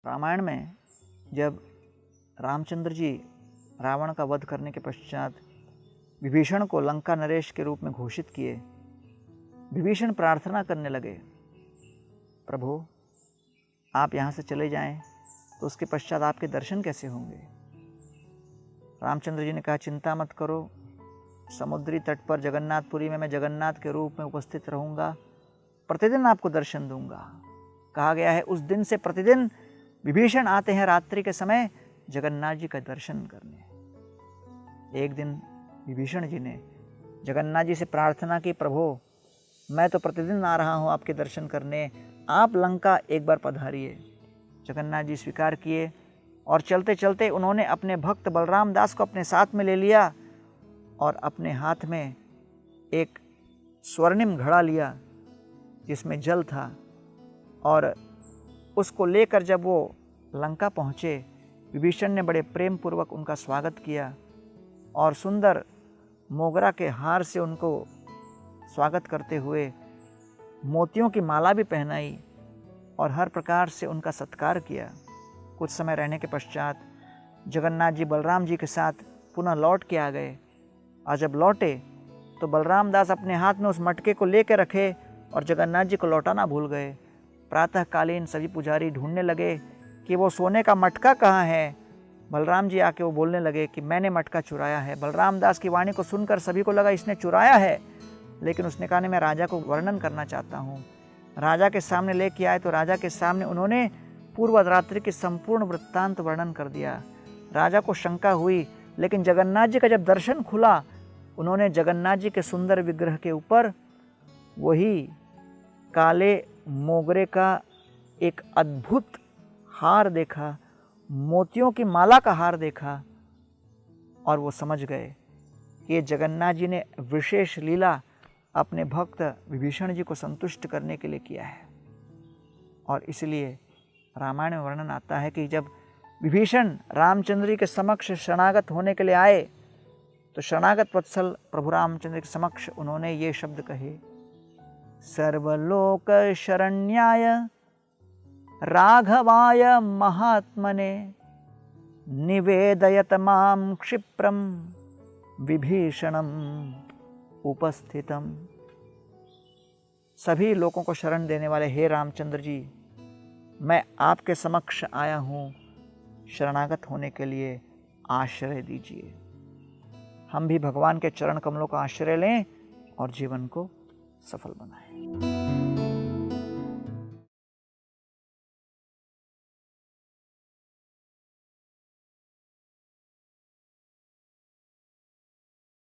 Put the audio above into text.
रामायण में जब रामचंद्र जी रावण का वध करने के पश्चात विभीषण को लंका नरेश के रूप में घोषित किए, विभीषण प्रार्थना करने लगे, प्रभु आप यहाँ से चले जाएं तो उसके पश्चात आपके दर्शन कैसे होंगे। रामचंद्र जी ने कहा, चिंता मत करो, समुद्री तट पर जगन्नाथपुरी में मैं जगन्नाथ के रूप में उपस्थित रहूँगा, प्रतिदिन आपको दर्शन दूंगा। कहा गया है उस दिन से प्रतिदिन विभीषण आते हैं रात्रि के समय जगन्नाथ जी का दर्शन करने। एक दिन विभीषण जी ने जगन्नाथ जी से प्रार्थना की, प्रभु मैं तो प्रतिदिन आ रहा हूँ आपके दर्शन करने, आप लंका एक बार पधारिए। जगन्नाथ जी स्वीकार किए और चलते चलते उन्होंने अपने भक्त बलराम दास को अपने साथ में ले लिया और अपने हाथ में एक स्वर्णिम घड़ा लिया जिसमें जल था, और उसको लेकर जब वो लंका पहुँचे, विभीषण ने बड़े प्रेम पूर्वक उनका स्वागत किया और सुंदर मोगरा के हार से उनको स्वागत करते हुए मोतियों की माला भी पहनाई और हर प्रकार से उनका सत्कार किया। कुछ समय रहने के पश्चात जगन्नाथ जी बलराम जी के साथ पुनः लौट के आ गए, और जब लौटे तो बलराम दास अपने हाथ में उस मटके को लेकर रखे और जगन्नाथ जी को लौटाना भूल गए। प्रातःकालीन सभी पुजारी ढूंढने लगे कि वो सोने का मटका कहाँ है। बलराम जी आके वो बोलने लगे कि मैंने मटका चुराया है। बलराम दास की वाणी को सुनकर सभी को लगा इसने चुराया है, लेकिन उसने कहा नहीं, मैं राजा को वर्णन करना चाहता हूँ। राजा के सामने लेके आए तो राजा के सामने उन्होंने पूर्व रात्रि की संपूर्ण वृत्तांत वर्णन कर दिया। राजा को शंका हुई, लेकिन जगन्नाथ जी का जब दर्शन खुला, उन्होंने जगन्नाथ जी के सुंदर विग्रह के ऊपर वही काले मोगरे का एक अद्भुत हार देखा, मोतियों की माला का हार देखा, और वो समझ गए कि ये जगन्नाथ जी ने विशेष लीला अपने भक्त विभीषण जी को संतुष्ट करने के लिए किया है। और इसलिए रामायण में वर्णन आता है कि जब विभीषण रामचंद्र जी के समक्ष शरणागत होने के लिए आए तो शरणागत वत्सल प्रभु रामचंद्र के समक्ष उन्होंने ये शब्द कहे, सर्वलोक शरण्याय राघवाय महात्मने निवेदयत मां क्षिप्रम विभीषणम उपस्थितम। सभी लोगों को शरण देने वाले हे रामचंद्र जी, मैं आपके समक्ष आया हूँ, शरणागत होने के लिए आश्रय दीजिए। हम भी भगवान के चरण कमलों का आश्रय लें और जीवन को सफल बनाएं।